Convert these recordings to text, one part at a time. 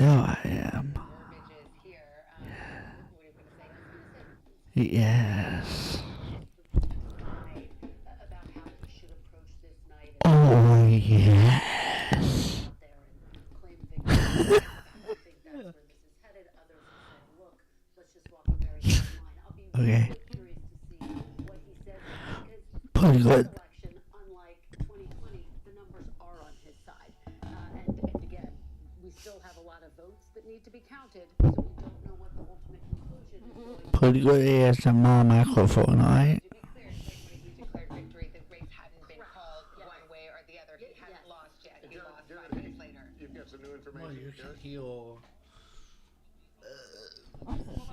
There I am. Yes. Oh, yes. Okay. Pretty good. Pretty good ASMR microphone, alright? Well, you can hear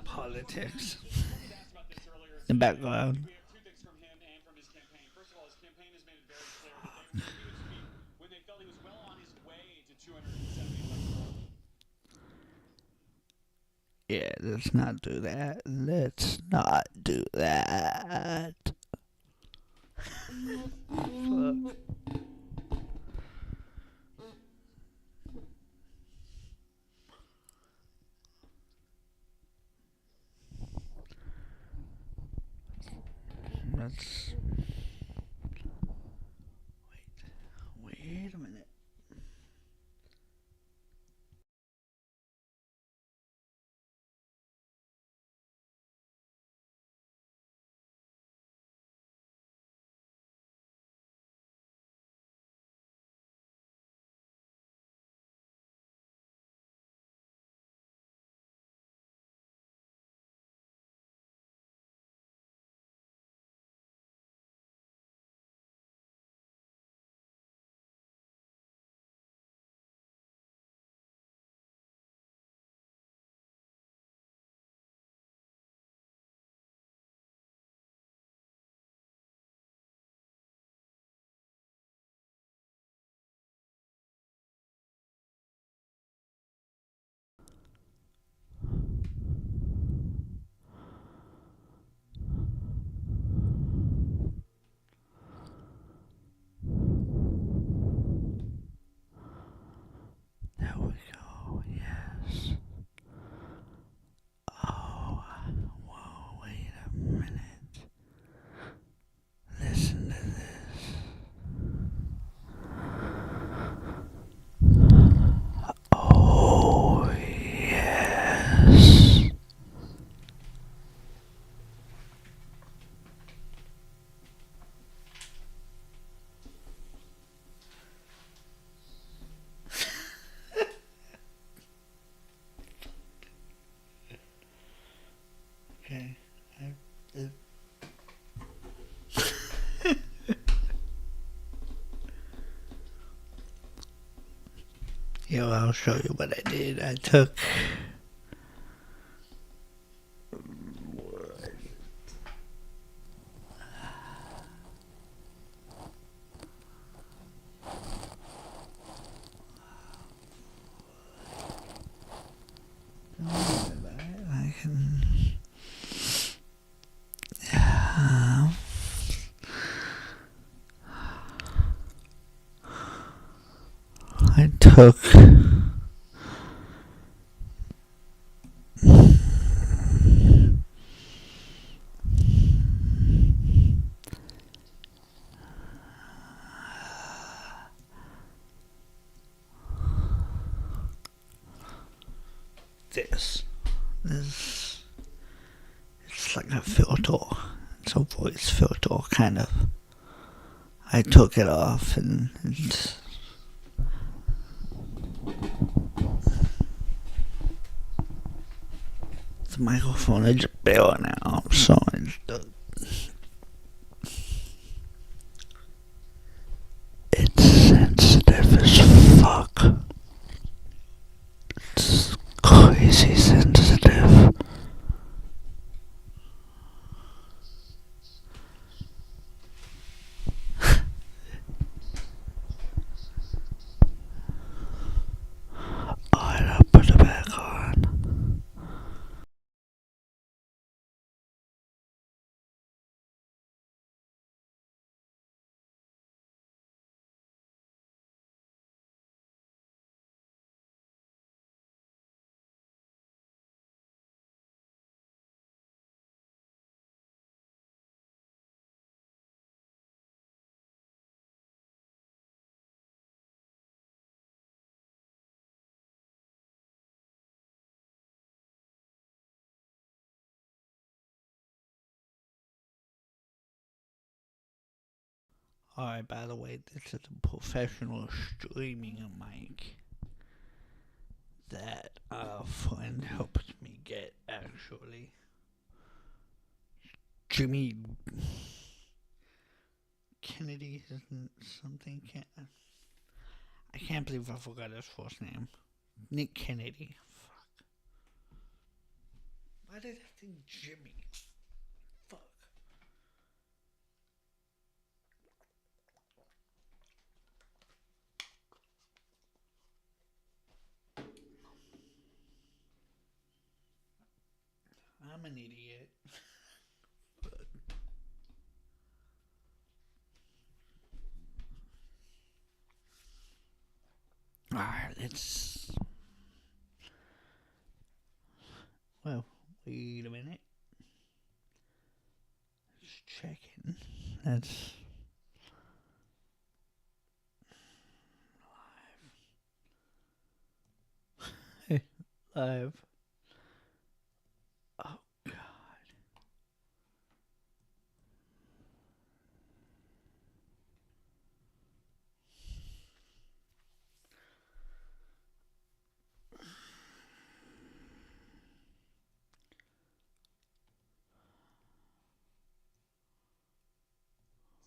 politics in the background. Yeah, let's not do that. Let's not do that. Fuck. Let's wait a minute. There we go. Yes. Oh, whoa, wait a minute. Listen to this. Oh, yes. Okay. Here, I'll show you what I did. I took. I can. I took this. This it's like a filter. It's a voice filter, kind of. I took it off and the microphone is bare now, so it's sensitive as fuck. It's crazy sensitive. I'll put it back on. Alright, by the way, this is a professional streaming mic that a friend helped me get, actually. Jimmy Kennedy isn't something. I can't believe I forgot his first name. Nick Kennedy. Fuck. Why did I think Jimmy? Fuck. I'm an idiot. But alright, let's. Well, wait a minute. Just checking. That's live. Live. Oh, God.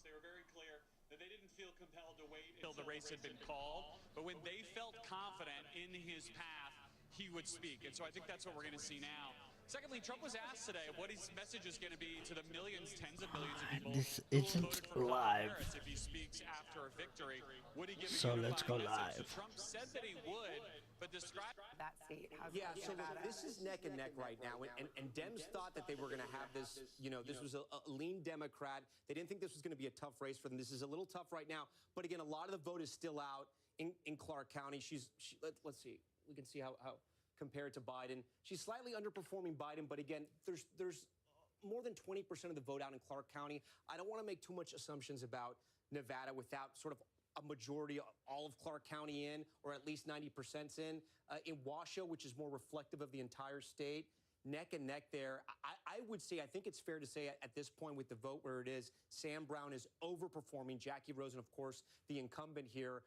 They were very clear that they didn't feel compelled to wait until the race had been called, but when they felt confident in his path, he would speak. And so I think that's what we're going to see now. Secondly, Trump was asked today what his message is going to be to the millions, tens of millions of people This who isn't voted for Kamala live. Harris if he speaks after a victory. Would he give a So let's unifying go message? live. So Trump said that he would, but described that seat. Yeah, so look, this is neck and neck right now, and Dems thought that they were going to have this, this was a lean Democrat. They didn't think this was going to be a tough race for them. This is a little tough right now, but again, a lot of the vote is still out in Clark County. Let's see, we can see how compared to Biden. She's slightly underperforming Biden, but again, there's more than 20% of the vote out in Clark County. I don't want to make too much assumptions about Nevada without sort of a majority, all of Clark County in, or at least 90% in Washoe, which is more reflective of the entire state. Neck and neck there. I would say, I think it's fair to say at this point with the vote where it is, Sam Brown is overperforming Jackie Rosen, of course, the incumbent here.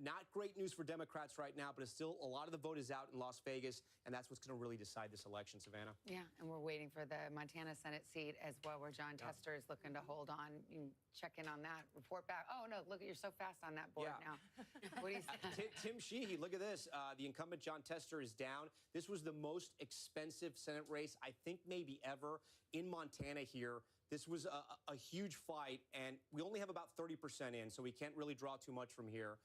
Not great news for Democrats right now, but it's still a lot of the vote is out in Las Vegas, and that's what's going to really decide this election, Savannah. Yeah, and we're waiting for the Montana Senate seat as well, where John Tester is looking to hold on. You can check in on that, report back. Oh, no, look, you're so fast on that board now. What do you say? Tim Sheehy, look at this. The incumbent John Tester is down. This was the most expensive Senate race, I think maybe ever, in Montana here. This was a huge fight, and we only have about 30% in, so we can't really draw too much from here.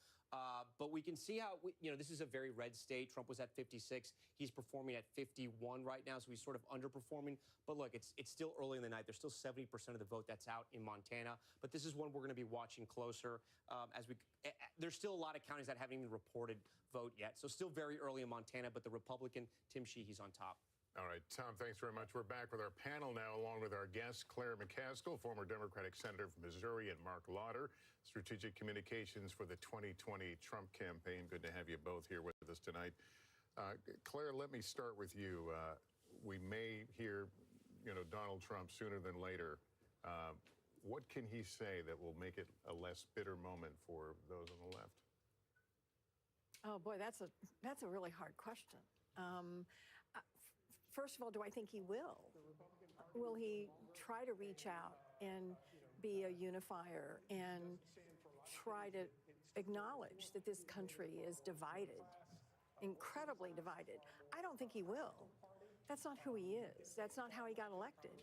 But we can see how, this is a very red state. Trump was at 56. He's performing at 51 right now, so he's sort of underperforming. But look, it's still early in the night. There's still 70% of the vote that's out in Montana. But this is one we're going to be watching closer there's still a lot of counties that haven't even reported vote yet. So still very early in Montana, but the Republican, Tim Sheehy's on top. All right, Tom, thanks very much. We're back with our panel now, along with our guests, Claire McCaskill, former Democratic Senator from Missouri, and Mark Lauder, Strategic Communications for the 2020 Trump campaign. Good to have you both here with us tonight. Claire, let me start with you. We may hear, Donald Trump sooner than later. What can he say that will make it a less bitter moment for those on the left? Oh, boy, that's a really hard question. First of all, do I think he will? Will he try to reach out and be a unifier and try to acknowledge that this country is divided, incredibly divided? I don't think he will. That's not who he is. That's not how he got elected.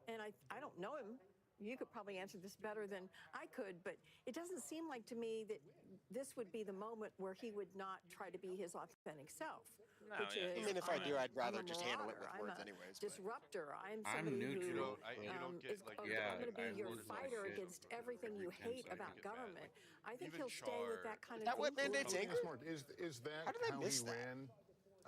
And I don't know him. You could probably answer this better than I could, but it doesn't seem like to me that this would be the moment where he would not try to be his authentic self. No, which is, even if I do, I'd rather I'm a just handle it marauder. with I'm words a anyways. disruptor. I'm somebody neutral. who You don't get, is like, I'm yeah, going to I be your lose my fighter shit against over everything you every 10 hate seconds about get bad. government. I think Even he'll stay with that kind of That what thinking. mandates anger? Is that How did I how miss he that? ran?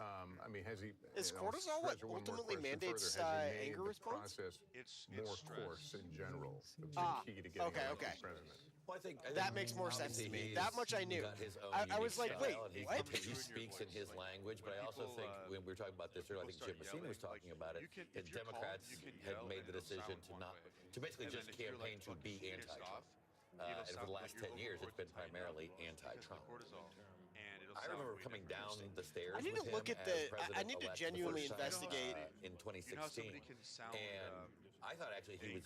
I mean, has he? Is I'll cortisol what stretch it one more ultimately question mandates further. Has he made anger the response? process It's more stress. coarse in general. The key to getting elected president. Well, I think That makes more sense to me. That much I knew. Got his own I was unique like, wait, style, and what? He speaks in his language, but I also think when we were talking about this earlier, I think Jim Messina was talking about it, that Democrats had made the decision to basically just campaign to be anti-Trump. And for the last 10 years, it's been primarily anti-Trump. I remember coming down the stairs. I need with to look him at as the. I need to president-elect genuinely the first time, investigate. in 2016. And I thought actually he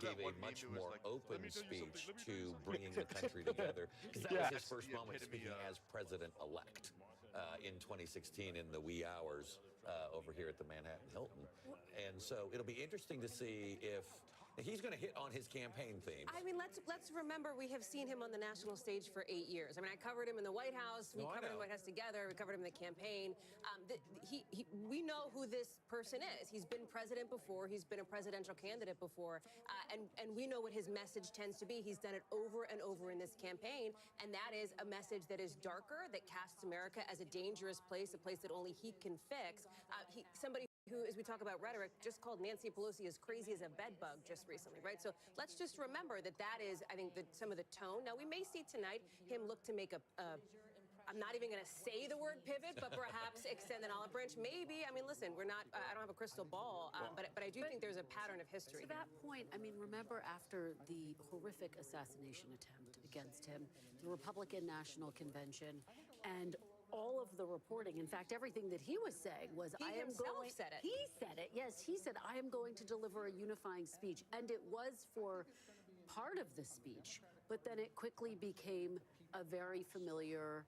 gave a much more open speech to bringing the country together, because that was his first moment speaking as president-elect in 2016 in the wee hours over here at the Manhattan Hilton. And so it'll be interesting to see if he's going to hit on his campaign themes. I mean, let's remember we have seen him on the national stage for 8 years. I mean, I covered him in the White House. We covered him in the White House together. We covered him in the campaign. We know who this person is. He's been president before. He's been a presidential candidate before. And we know what his message tends to be. He's done it over and over in this campaign. And that is a message that is darker, that casts America as a dangerous place, a place that only he can fix. Somebody who, as we talk about rhetoric, just called Nancy Pelosi as crazy as a bedbug just recently, right? So let's just remember that is, I think, some of the tone. Now, we may see tonight him look to make I'm not even going to say the word pivot, but perhaps extend an olive branch. Maybe. I mean, listen, I don't have a crystal ball, but I do think there's a pattern of history. To that point, I mean, remember after the horrific assassination attempt against him, the Republican National Convention, and all of the reporting, in fact, everything that he was saying was, He himself said it. He said it, yes. He said, I am going to deliver a unifying speech. And it was for part of the speech, but then it quickly became a very familiar